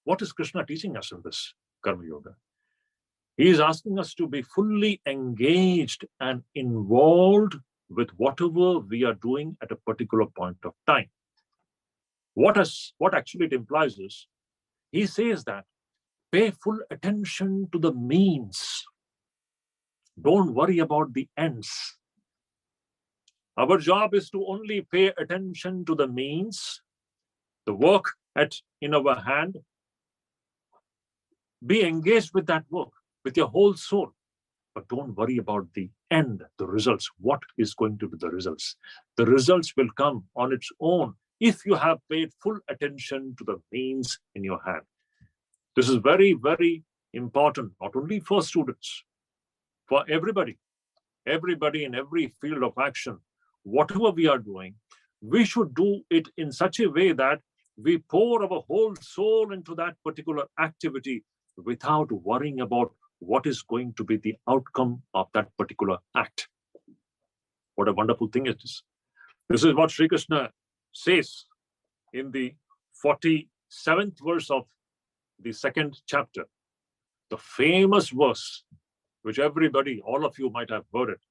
What is Krishna teaching us in this Karma Yoga? He is asking us to be fully engaged and involved with whatever we are doing at a particular point of time. What actually it implies is, he says that pay full attention to the means. Don't worry about the ends. Our job is to only pay attention to the means, the work in our hand. Be engaged with that work with your whole soul, but don't worry about the end, the results. What is going to be the results? The results will come on its own if you have paid full attention to the means in your hand. This is very, very important, not only for students, for everybody in every field of action. Whatever we are doing, we should do it in such a way that we pour our whole soul into that particular activity without worrying about what is going to be the outcome of that particular act. What a wonderful thing it is. This is what Sri Krishna says in the 47th verse of the 2nd chapter. The famous verse, which everybody, all of you might have heard it.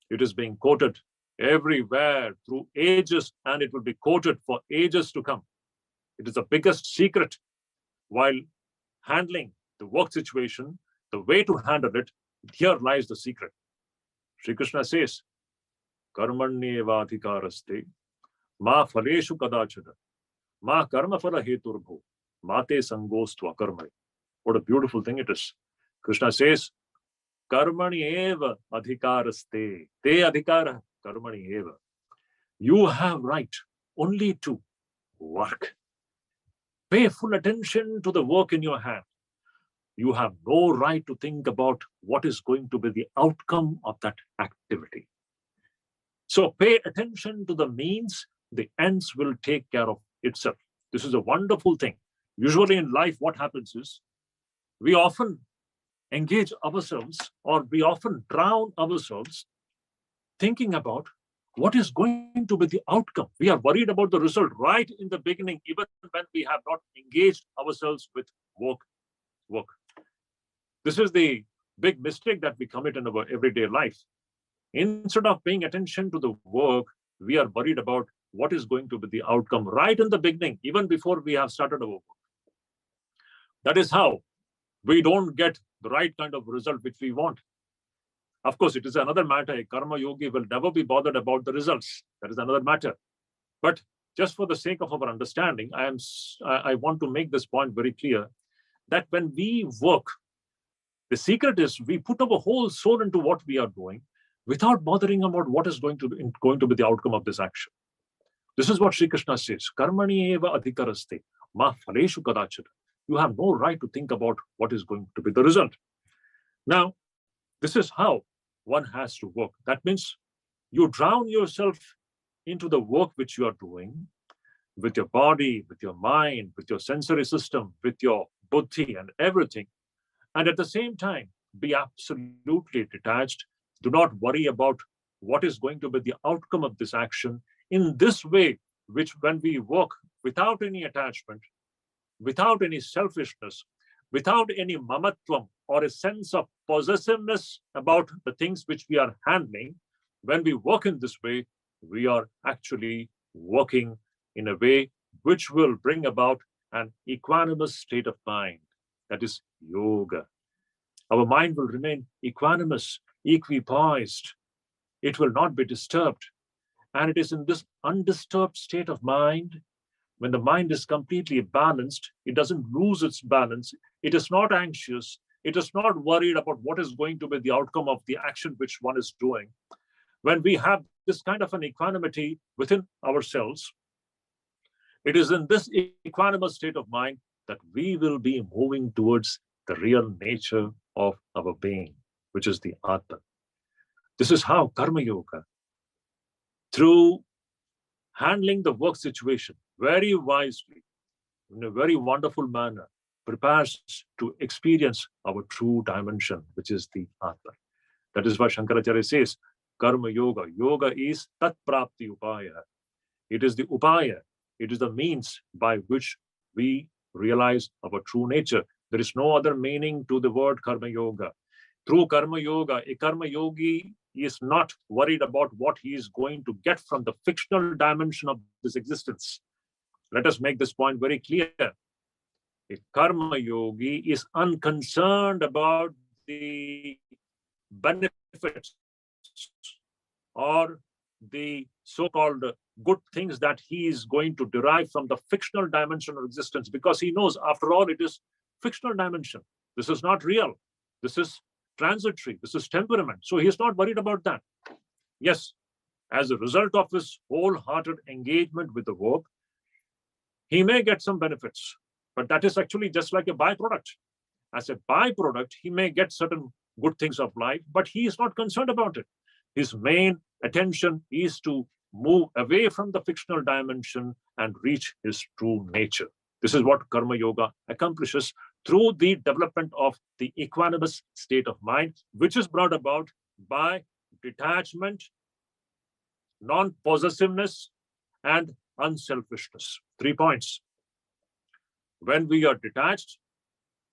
It is being quoted everywhere through ages, and it will be quoted for ages to come. It is the biggest secret while handling the work situation, the way to handle it. Here lies the secret. Sri Krishna says, Karmanye Vadhikaraste, ma phaleshu kadachana, ma karma phala heturbhu, mate sangostva karmai. What a beautiful thing it is. Krishna says, Karmanye Vadhikaraste, te adhikara karmani eva. You have right only to work. Pay full attention to the work in your hand. You have no right to think about what is going to be the outcome of that activity. So pay attention to the means, the ends will take care of itself. This is a wonderful thing. Usually in life, what happens is, we often engage ourselves, or we often drown ourselves thinking about what is going to be the outcome. We are worried about the result right in the beginning, even when we have not engaged ourselves with work. This is the big mistake that we commit in our everyday life. Instead of paying attention to the work, we are worried about what is going to be the outcome right in the beginning, even before we have started our work. That is how we don't get the right kind of result which we want. Of course, it is another matter. A karma yogi will never be bothered about the results. That is another matter. But just for the sake of our understanding, I want to make this point very clear, that when we work, the secret is we put our whole soul into what we are doing without bothering about what is going to be the outcome of this action. This is what Sri Krishna says, Karmanye Vadhikaraste, ma phaleshu kadachana. You have no right to think about what is going to be the result. Now, this is how one has to work. That means you drown yourself into the work which you are doing with your body, with your mind, with your sensory system, with your buddhi and everything. And at the same time, be absolutely detached. Do not worry about what is going to be the outcome of this action. In this way, which when we work without any attachment, without any selfishness, without any mamatvam or a sense of possessiveness about the things which we are handling, when we work in this way, we are actually working in a way which will bring about an equanimous state of mind. That is yoga. Our mind will remain equanimous, equipoised. It will not be disturbed. And it is in this undisturbed state of mind, when the mind is completely balanced, it doesn't lose its balance. It is not anxious. It is not worried about what is going to be the outcome of the action which one is doing. When we have this kind of an equanimity within ourselves, it is in this equanimous state of mind that we will be moving towards the real nature of our being, which is the Atma. This is how Karma Yoga, through handling the work situation very wisely, in a very wonderful manner, prepares to experience our true dimension, which is the Atma. That is why Shankaracharya says, Karma Yoga. Yoga is Tat Prapti Upaya. It is the Upaya. It is the means by which we realize our true nature. There is no other meaning to the word karma yoga. Through karma yoga, a karma yogi is not worried about what he is going to get from the fictional dimension of this existence. Let us make this point very clear. A karma yogi is unconcerned about the benefits or the so-called good things that he is going to derive from the fictional dimension of existence, because he knows, after all, it is fictional dimension. This is not real. This is transitory. This is temperament. So he is not worried about that. Yes, as a result of his wholehearted engagement with the work, he may get some benefits, but that is actually just like a byproduct. As a byproduct, he may get certain good things of life, but he is not concerned about it. His main attention is to move away from the fictional dimension and reach his true nature. This is what karma yoga accomplishes through the development of the equanimous state of mind, which is brought about by detachment, non-possessiveness, and unselfishness. 3 points. When we are detached,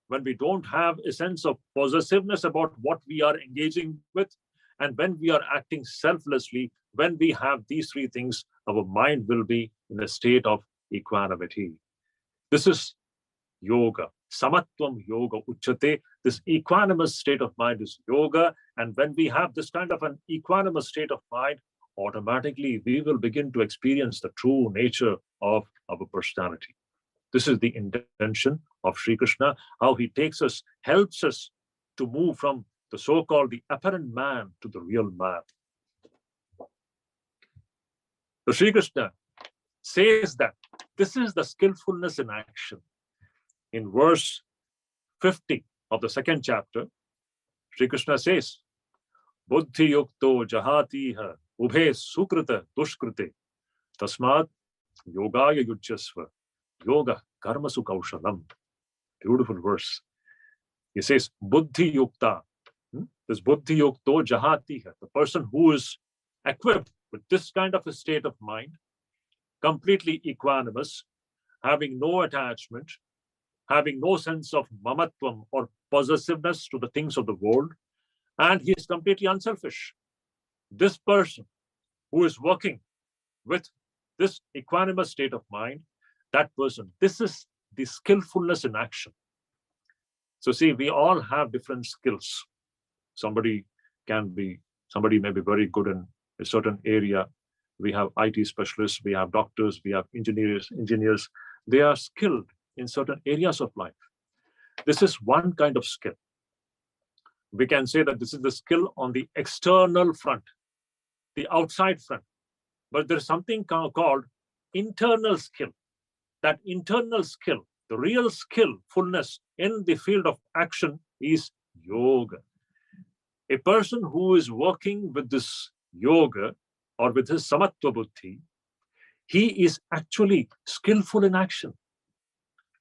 when we don't have a sense of possessiveness about what we are engaging with, and when we are acting selflessly, when we have these 3 things, our mind will be in a state of equanimity. This is yoga. Samatvam yoga uchate. This equanimous state of mind is yoga. And when we have this kind of an equanimous state of mind, automatically we will begin to experience the true nature of our personality. This is the intention of Sri Krishna, how he takes us, helps us to move from the so-called the apparent man to the real man. So Sri Krishna says that this is the skillfulness in action. In verse 50 of the 2nd chapter, Sri Krishna says, Buddhi yukto jahatiha ubhe sukrita dushkrite tasmat yogaya yujyasva yoga karmasu kaushalam. Beautiful verse. He says, Buddhi yukta. This buddhi yukto jahatiha, the person who is equipped with this kind of a state of mind, completely equanimous, having no attachment, having no sense of mamatvam or possessiveness to the things of the world, and he is completely unselfish. This person who is working with this equanimous state of mind, that person, this is the skillfulness in action. So see, we all have different skills. Somebody may be very good in a certain area. We have IT specialists, we have doctors, we have engineers. They are skilled in certain areas of life. This is one kind of skill. We can say that this is the skill on the external front, the outside front. But there's something called internal skill. That internal skill, the real skillfulness in the field of action is yoga. A person who is working with this yoga or with his samatva buddhi, he is actually skillful in action.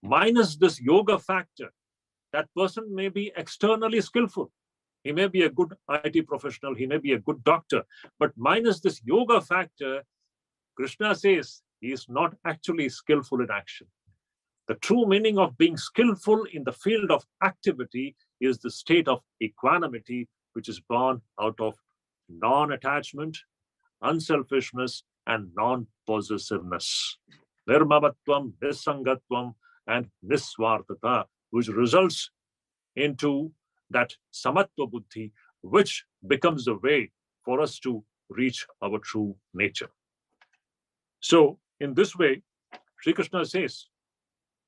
Minus this yoga factor, that person may be externally skillful. He may be a good IT professional, he may be a good doctor, but minus this yoga factor, Krishna says he is not actually skillful in action. The true meaning of being skillful in the field of activity is the state of equanimity, which is born out of non-attachment, unselfishness, and non-possessiveness. Nirmamatvam, nisangatvam, and niswartata, which results into that samatva buddhi, which becomes the way for us to reach our true nature. So, in this way, Sri Krishna says,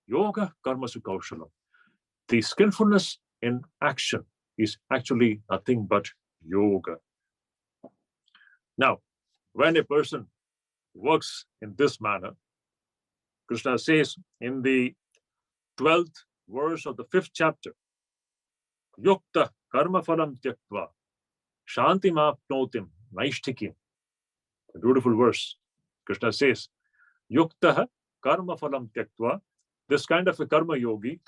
Yoga Karmasu Kaushalam. The skillfulness in action is actually nothing but yoga. Now, when a person works in this manner, Krishna says in the 12th verse of the 5th chapter, Yukta karma phalam tyaktva shantim apnotim naishtikim. A beautiful verse. Krishna says, Yukta karma phalam tyaktva. This kind of a karma yogi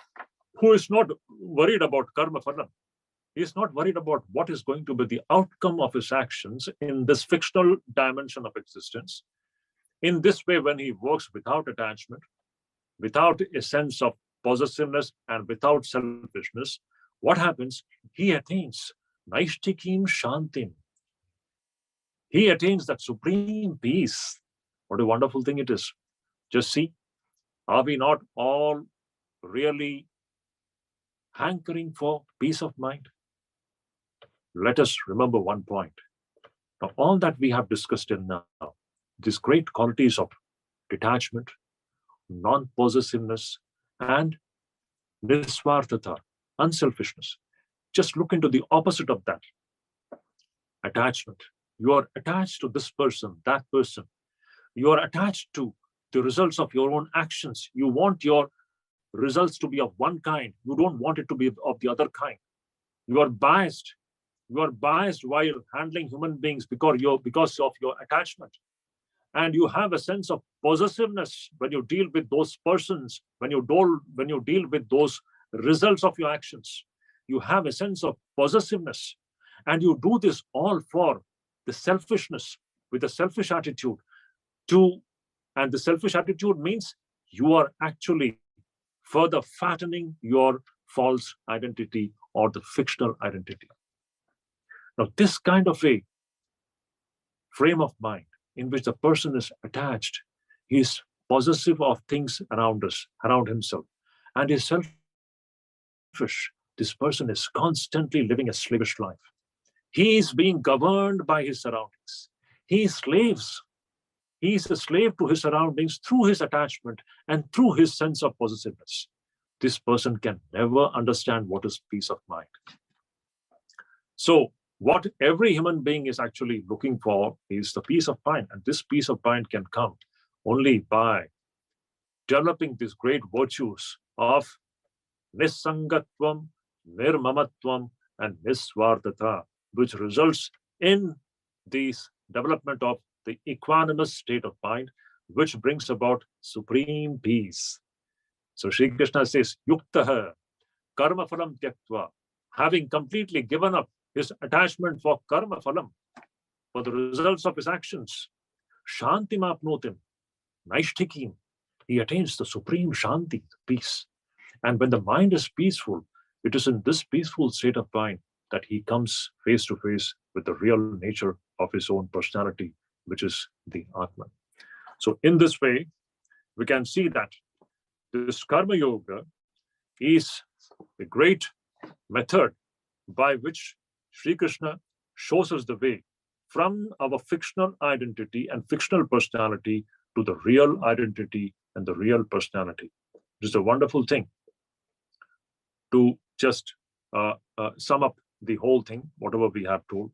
who is not worried about karma phalam. He is not worried about what is going to be the outcome of his actions in this fictional dimension of existence. In this way, when he works without attachment, without a sense of possessiveness and without selfishness, what happens? He attains Naishtikim Shanti. He attains that supreme peace. What a wonderful thing it is. Just see, are we not all really hankering for peace of mind? Let us remember one point. Now, all that we have discussed in now, these great qualities of detachment, non-possessiveness, and nisvarthata, unselfishness. Just look into the opposite of that. Attachment. You are attached to this person, that person. You are attached to the results of your own actions. You want your results to be of one kind. You don't want it to be of the other kind. You are biased. You are biased while handling human beings because of your attachment. And you have a sense of possessiveness when you deal with those persons, when you deal with those results of your actions. You have a sense of possessiveness. And you do this all for the selfishness, with a selfish attitude. And the selfish attitude means you are actually further fattening your false identity or the fictional identity. Now, this kind of a frame of mind in which the person is attached, he is possessive of things around us, around himself, and is selfish. This person is constantly living a slavish life. He is being governed by his surroundings. He is slaves. He is a slave to his surroundings through his attachment and through his sense of possessiveness. This person can never understand what is peace of mind. So, what every human being is actually looking for is the peace of mind. And this peace of mind can come only by developing these great virtues of nisangatvam, nirmamatvam, and nisvarthata, which results in this development of the equanimous state of mind, which brings about supreme peace. So Sri Krishna says, yuktaha karma phalam tyaktva, having completely given up his attachment for karma phalam, for the results of his actions, shanti mapnotim, naishtikim, he attains the supreme shanti, peace. And when the mind is peaceful, it is in this peaceful state of mind that he comes face to face with the real nature of his own personality, which is the Atman. So in this way, we can see that this Karma Yoga is a great method by which Sri Krishna shows us the way from our fictional identity and fictional personality to the real identity and the real personality. It is a wonderful thing. To just sum up the whole thing, whatever we have told,